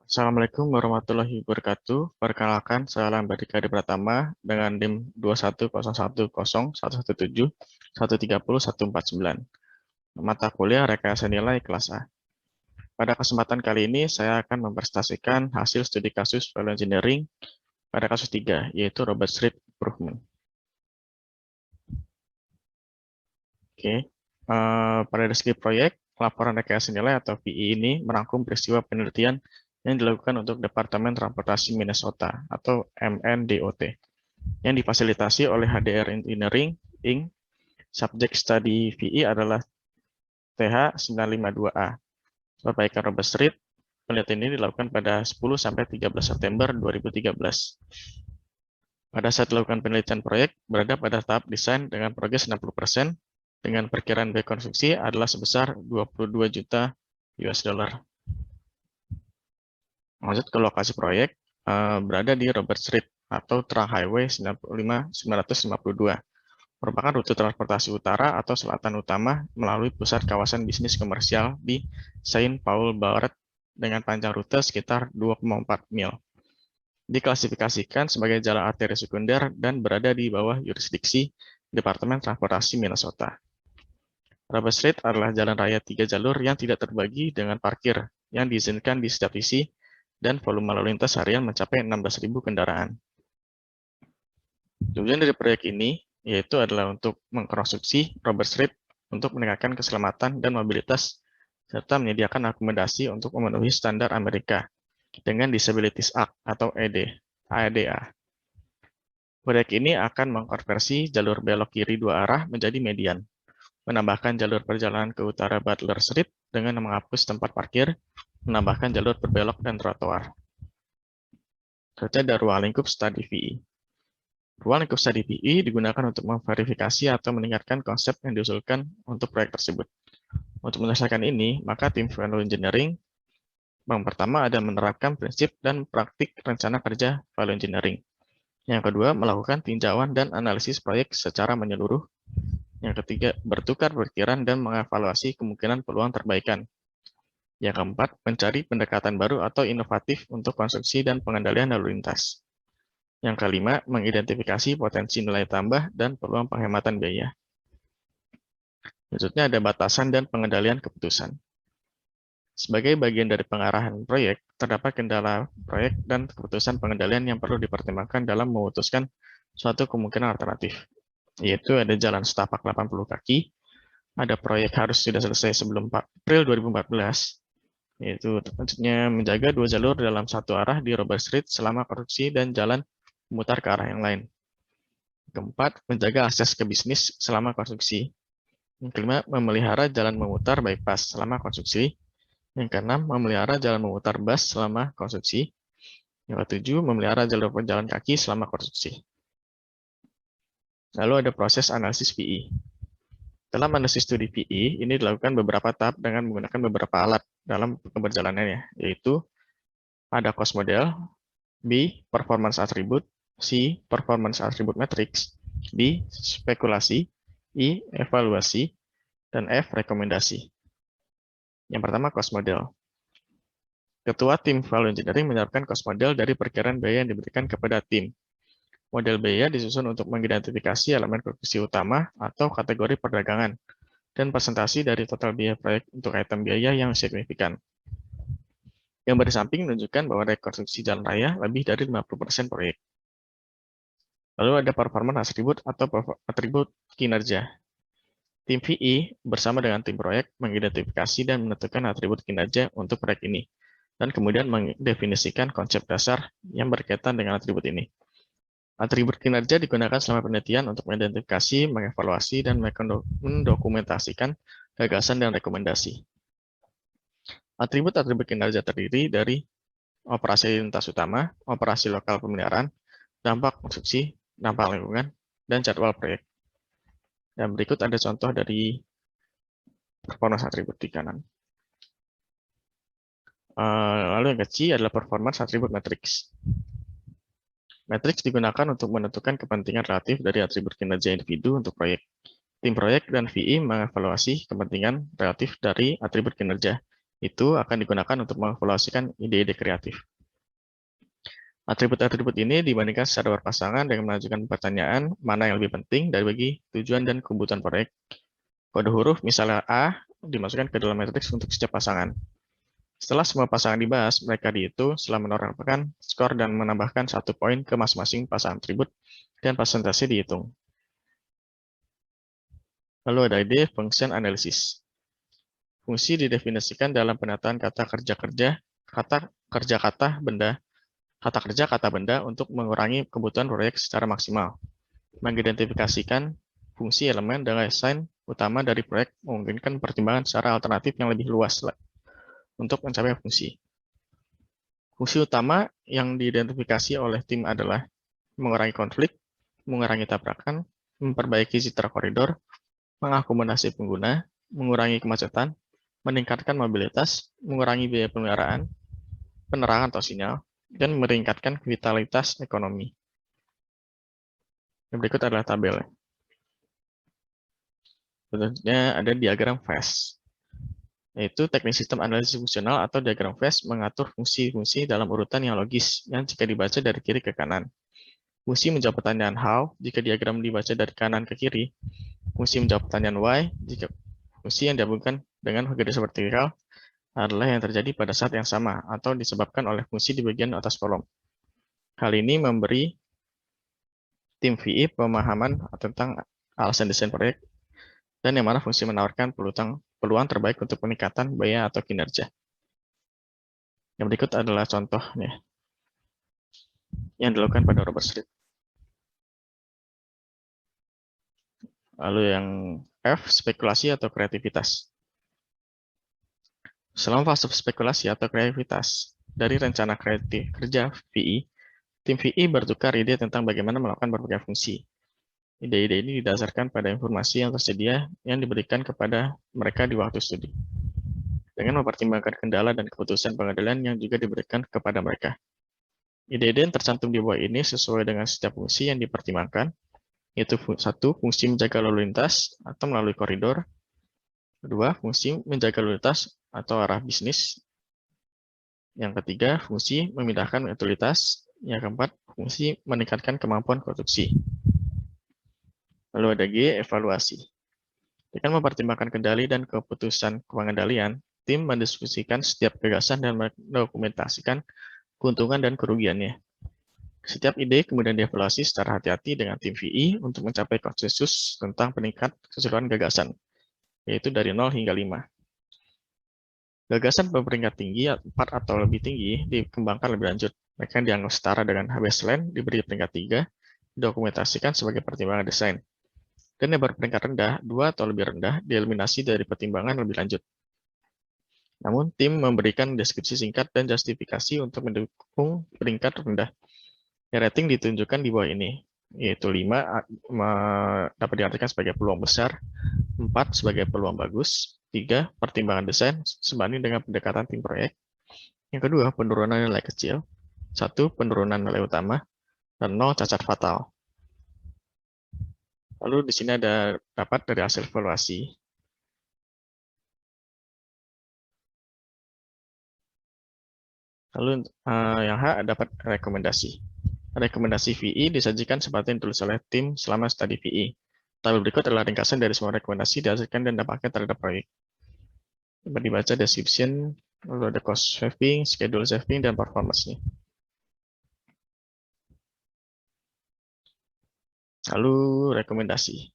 Assalamualaikum warahmatullahi wabarakatuh. Perkenalkan, saya Lamberti Kadi Pratama dengan NIM 210101117130149. Mata kuliah Rekayasa Nilai kelas A. Pada kesempatan kali ini, saya akan mempresentasikan hasil studi kasus value engineering pada kasus 3, yaitu Robert Street Improvement. Oke. Pada deskripsi proyek, laporan rekayasa nilai atau VI ini merangkum peristiwa penelitian yang dilakukan untuk Departemen Transportasi Minnesota atau MNDOT yang difasilitasi oleh HDR Engineering Inc. Subject Study VI adalah TH952A. Perbaikan Robert Street, penelitian ini dilakukan pada 10-13 September 2013. Pada saat dilakukan penelitian proyek, berada pada tahap desain dengan progres 60%, dengan perkiraan biaya konstruksi adalah sebesar 22 juta US dollar. Lanjut ke lokasi proyek, berada di Robert Street atau Trang Highway 95952, merupakan rute transportasi utara atau selatan utama melalui pusat kawasan bisnis komersial di Saint Paul Barat dengan panjang rute sekitar 2,4 mil. Diklasifikasikan sebagai jalan arteri sekunder dan berada di bawah yurisdiksi Departemen Transportasi Minnesota. Robert Street adalah jalan raya 3 jalur yang tidak terbagi dengan parkir yang diizinkan di setiap sisi dan volume lalu lintas harian mencapai 16.000 kendaraan. Tujuan dari proyek ini yaitu adalah untuk mengkonstruksi Robert Street untuk meningkatkan keselamatan dan mobilitas serta menyediakan akomodasi untuk memenuhi standar Amerika dengan Disabilities Act atau ADA. Proyek ini akan mengkonversi jalur belok kiri 2 arah menjadi median, menambahkan jalur perjalanan ke utara Butler Street dengan menghapus tempat parkir, menambahkan jalur berbelok dan trotoar. Serta ada ruang lingkup studi VI. Ruang lingkup studi VI digunakan untuk memverifikasi atau meningkatkan konsep yang diusulkan untuk proyek tersebut. Untuk menyelesaikan ini, maka tim value engineering yang pertama ada menerapkan prinsip dan praktik rencana kerja value engineering. Yang kedua, melakukan tinjauan dan analisis proyek secara menyeluruh. Yang ketiga, bertukar pikiran dan mengevaluasi kemungkinan peluang perbaikan. Yang keempat, mencari pendekatan baru atau inovatif untuk konstruksi dan pengendalian lalu lintas. Yang kelima, mengidentifikasi potensi nilai tambah dan peluang penghematan biaya. Berikutnya ada batasan dan pengendalian keputusan. Sebagai bagian dari pengarahan proyek, terdapat kendala proyek dan keputusan pengendalian yang perlu dipertimbangkan dalam memutuskan suatu kemungkinan alternatif, yaitu ada jalan setapak 80 kaki, ada proyek harus sudah selesai sebelum April 2014, yaitu maksudnya menjaga 2 jalur dalam satu arah di Robert Street selama konstruksi dan jalan memutar ke arah yang lain. Keempat, menjaga akses ke bisnis selama konstruksi. Yang kelima, memelihara jalan memutar bypass selama konstruksi. Yang keenam, memelihara jalan memutar bus selama konstruksi. Yang ketujuh, memelihara jalur pejalan kaki selama konstruksi. Lalu ada proses analisis VI. Dalam analisis studi VI, ini dilakukan beberapa tahap dengan menggunakan beberapa alat dalam keberjalanannya, yaitu ada cost model, B. Performance attribute, C. Performance attribute matrix, D. Spekulasi, E. Evaluasi, dan F. Rekomendasi. Yang pertama, cost model. Ketua tim value engineering menyiapkan cost model dari perkiraan biaya yang diberikan kepada tim. Model biaya disusun untuk mengidentifikasi elemen konstruksi utama atau kategori perdagangan, dan presentasi dari total biaya proyek untuk item biaya yang signifikan. Gambar di samping menunjukkan bahwa rekonstruksi jalan raya lebih dari 50% proyek. Lalu ada performance atribut atau atribut kinerja. Tim VI bersama dengan tim proyek mengidentifikasi dan menentukan atribut kinerja untuk proyek ini, dan kemudian mendefinisikan konsep dasar yang berkaitan dengan atribut ini. Atribut kinerja digunakan selama penelitian untuk mengidentifikasi, mengevaluasi, dan mendokumentasikan gagasan dan rekomendasi. Atribut-atribut kinerja terdiri dari operasi lintas utama, operasi lokal pemeliharaan, dampak konstruksi, dampak lingkungan, dan jadwal proyek. Dan berikut ada contoh dari performance atribut di kanan. Lalu yang kecil adalah performance atribut matrix. Matrix digunakan untuk menentukan kepentingan relatif dari atribut kinerja individu untuk proyek. Tim proyek dan VI mengevaluasi kepentingan relatif dari atribut kinerja Itu akan digunakan untuk mengevaluasikan ide-ide kreatif. Atribut-atribut ini dibandingkan secara berpasangan dengan mengajukan pertanyaan mana yang lebih penting dari bagi tujuan dan kebutuhan proyek. Kode huruf misalnya A dimasukkan ke dalam matriks untuk setiap pasangan. Setelah semua pasangan dibahas, mereka dihitung setelah menormalkan skor dan menambahkan 1 poin ke masing-masing pasangan atribut dan persentase dihitung. Lalu ada ide function analysis. Fungsi didefinisikan dalam penataan kata kerja-kerja, kata kerja-kata benda, kata kerja kata benda untuk mengurangi kebutuhan proyek secara maksimal. Mengidentifikasikan fungsi elemen dan desain utama dari proyek memungkinkan pertimbangan secara alternatif yang lebih luas untuk mencapai fungsi. Fungsi utama yang diidentifikasi oleh tim adalah mengurangi konflik, mengurangi tabrakan, memperbaiki citra koridor, mengakomodasi pengguna, mengurangi kemacetan, meningkatkan mobilitas, mengurangi biaya pemeliharaan, penerangan atau sinyal, dan meningkatkan vitalitas ekonomi. Yang berikut adalah tabel. Tentunya ada diagram FAST, yaitu teknik sistem analisis fungsional atau diagram FAST mengatur fungsi-fungsi dalam urutan yang logis yang jika dibaca dari kiri ke kanan. Fungsi menjawab pertanyaan how jika diagram dibaca dari kanan ke kiri. Fungsi menjawab pertanyaan why jika fungsi yang digabungkan dengan garis vertikal adalah yang terjadi pada saat yang sama atau disebabkan oleh fungsi di bagian atas kolom. Hal ini memberi tim VI pemahaman tentang alasan desain proyek dan yang mana fungsi menawarkan peluang terbaik untuk peningkatan biaya atau kinerja. Yang berikut adalah contohnya yang dilakukan pada Robert Street. Lalu yang F, spekulasi atau kreativitas. Selama fase spekulasi atau kreativitas dari rencana kreatif kerja VI, tim VI bertukar ide tentang bagaimana melakukan berbagai fungsi. Ide-ide ini didasarkan pada informasi yang tersedia yang diberikan kepada mereka di waktu studi, dengan mempertimbangkan kendala dan keputusan pengadilan yang juga diberikan kepada mereka. Ide-ide yang tercantum di bawah ini sesuai dengan setiap fungsi yang dipertimbangkan, yaitu 1. Fungsi menjaga lalu lintas atau melalui koridor. 2. Fungsi menjaga lalu lintas atau arah bisnis. Yang ketiga, fungsi memindahkan utilitas. Yang keempat, fungsi meningkatkan kemampuan produksi. Lalu ada G, evaluasi. Dengan mempertimbangkan kendali dan keputusan pengendalian, tim mendiskusikan setiap gagasan dan mendokumentasikan keuntungan dan kerugiannya. Setiap ide kemudian dievaluasi secara hati-hati dengan tim VI untuk mencapai konsensus tentang peningkat keseluruhan gagasan, yaitu dari 0 hingga 5. Gagasan berperingkat tinggi 4 atau lebih tinggi dikembangkan lebih lanjut. Mereka yang dianggap setara dengan baseline diberi peringkat 3, didokumentasikan sebagai pertimbangan desain. Dan yang berperingkat rendah, 2 atau lebih rendah, dieliminasi dari pertimbangan lebih lanjut. Namun, tim memberikan deskripsi singkat dan justifikasi untuk mendukung peringkat rendah. Rating ditunjukkan di bawah ini, yaitu 5 dapat diartikan sebagai peluang besar, 4 sebagai peluang bagus, 3 pertimbangan desain sebanding dengan pendekatan tim proyek. Yang kedua, penurunan nilai kecil, 1 penurunan nilai utama, dan 0 cacat fatal. Lalu di sini ada dapat dari hasil evaluasi. Lalu yang H dapat rekomendasi. Rekomendasi VI disajikan seperti yang ditulis oleh tim selama studi VI. Tabel berikut adalah ringkasan dari semua rekomendasi dihasilkan dan dampaknya terhadap proyek. Dapat dibaca description, lalu ada cost saving, schedule saving, dan performance-nya. Lalu rekomendasi.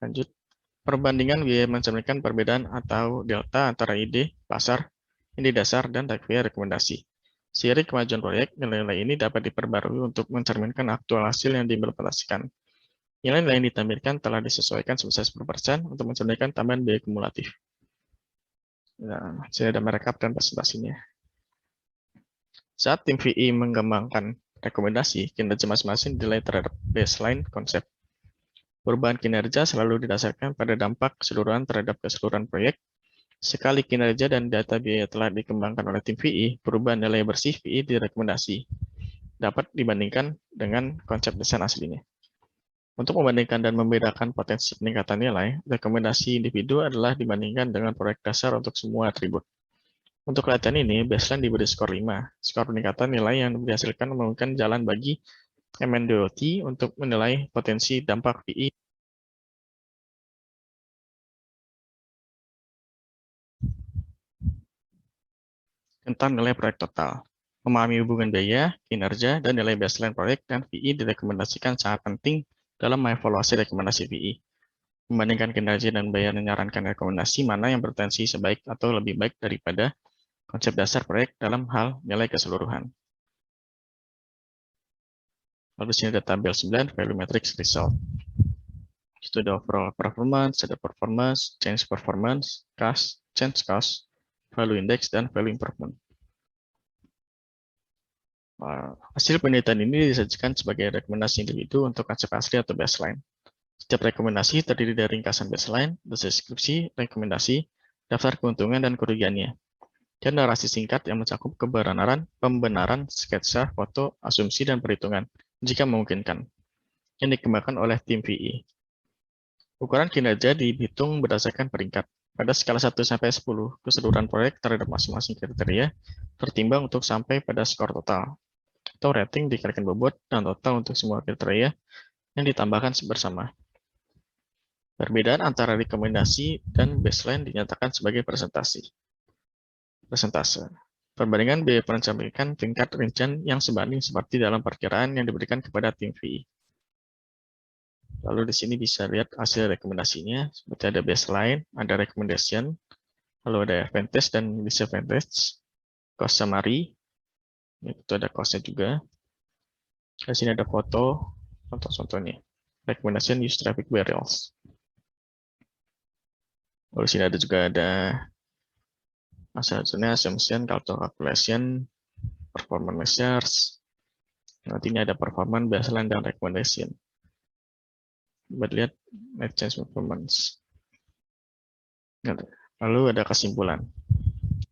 Lanjut, perbandingan biaya mencerminkan perbedaan atau delta antara ide, pasar, ide dasar, dan takvia rekomendasi. Seiring kemajuan proyek, nilai-nilai ini dapat diperbarui untuk mencerminkan aktual hasil yang diimplementasikan. Nilai-nilai yang ditampilkan telah disesuaikan sebesar 10% untuk mencerminkan tambahan biaya kumulatif. Nah, saya sudah merekap dan presentasinya. Saat tim VI mengembangkan rekomendasi, kinerja masing-masing dinilai terhadap baseline konsep. Perubahan kinerja selalu didasarkan pada dampak keseluruhan terhadap keseluruhan proyek. Sekali kinerja dan data biaya telah dikembangkan oleh tim VI, perubahan nilai bersih VI direkomendasi dapat dibandingkan dengan konsep desain aslinya. Untuk membandingkan dan membedakan potensi peningkatan nilai, rekomendasi individu adalah dibandingkan dengan proyek dasar untuk semua atribut. Untuk latihan ini, baseline diberi skor 5. Skor peningkatan nilai yang dihasilkan memungkinkan jalan bagi MNDOT untuk menilai potensi dampak PI tentang nilai proyek total. Memahami hubungan biaya, kinerja, dan nilai baseline proyek dan PI direkomendasikan sangat penting dalam mengevaluasi rekomendasi PI. Membandingkan kinerja dan biaya menyarankan rekomendasi mana yang berpotensi sebaik atau lebih baik daripada konsep dasar proyek dalam hal nilai keseluruhan. Lalu di sini ada tabel 9, value matrix result. Itu ada overall performance, ada performance, change performance, cost, change cost, value index, dan value improvement. Hasil penelitian ini disajikan sebagai rekomendasi individu untuk konsep asli atau baseline. Setiap rekomendasi terdiri dari ringkasan baseline, deskripsi, rekomendasi, daftar keuntungan dan kerugiannya, dan narasi singkat yang mencakup pembenaran, sketsa, foto, asumsi, dan perhitungan, jika memungkinkan, yang dikembangkan oleh tim VI. Ukuran kinerja dihitung berdasarkan peringkat. Pada skala 1-10, keseluruhan proyek terhadap masing-masing kriteria tertimbang untuk sampai pada skor total, atau rating dikalikan bobot dan total untuk semua kriteria yang ditambahkan bersama. Perbedaan antara rekomendasi dan baseline dinyatakan sebagai persentase. Perbandingan biaya perencanaan tingkat rincian yang sebanding seperti dalam perkiraan yang diberikan kepada tim VI. Lalu di sini bisa lihat hasil rekomendasinya, seperti ada baseline, ada recommendation, lalu ada advantage dan disadvantage, cost summary, itu ada cost-nya juga. Di sini ada foto, contoh-contohnya. Recommendation use traffic barrels. Lalu di sini ada juga ada hasilnya assumption, calculation, performance measures. Nanti ini ada performance, baseline, dan recommendation. Buat lihat net change performance. Lalu ada kesimpulan.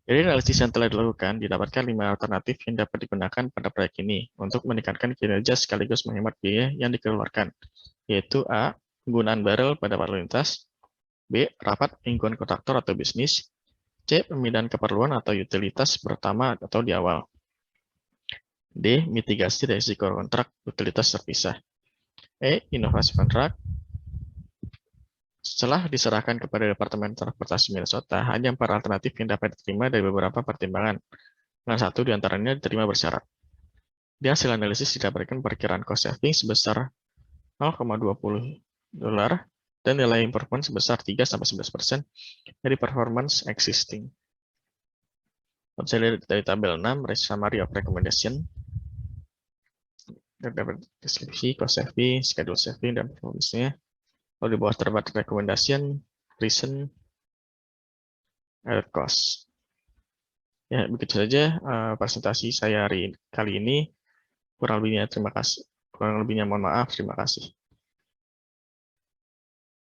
Dari analisis yang telah dilakukan, didapatkan 5 alternatif yang dapat digunakan pada proyek ini untuk meningkatkan kinerja sekaligus menghemat biaya yang dikeluarkan, yaitu A. Penggunaan barrel pada lalu lintas, B. Rapat lingkungan kontraktor atau bisnis, C. Pemindahan keperluan atau utilitas pertama atau di awal, D. Mitigasi risiko kontrak utilitas terpisah, E. Inovasi kontrak. Setelah diserahkan kepada Departemen Transportasi Minnesota, hanya 4 alternatif yang dapat diterima dari beberapa pertimbangan, dan 1 diantaranya diterima bersyarat. Di hasil analisis didapatkan perkiraan cost saving sebesar $0,20 dan nilai improvement sebesar 3-11% dari performance existing. Bisa lihat dari tabel 6, summary of recommendation, dapat deskripsi, cost saving, schedule saving, dan performance-nya. Lalu di bawah terdapat recommendation, reason, cost. Ya, begitu saja presentasi saya kali ini. Kurang lebihnya mohon maaf. Terima kasih.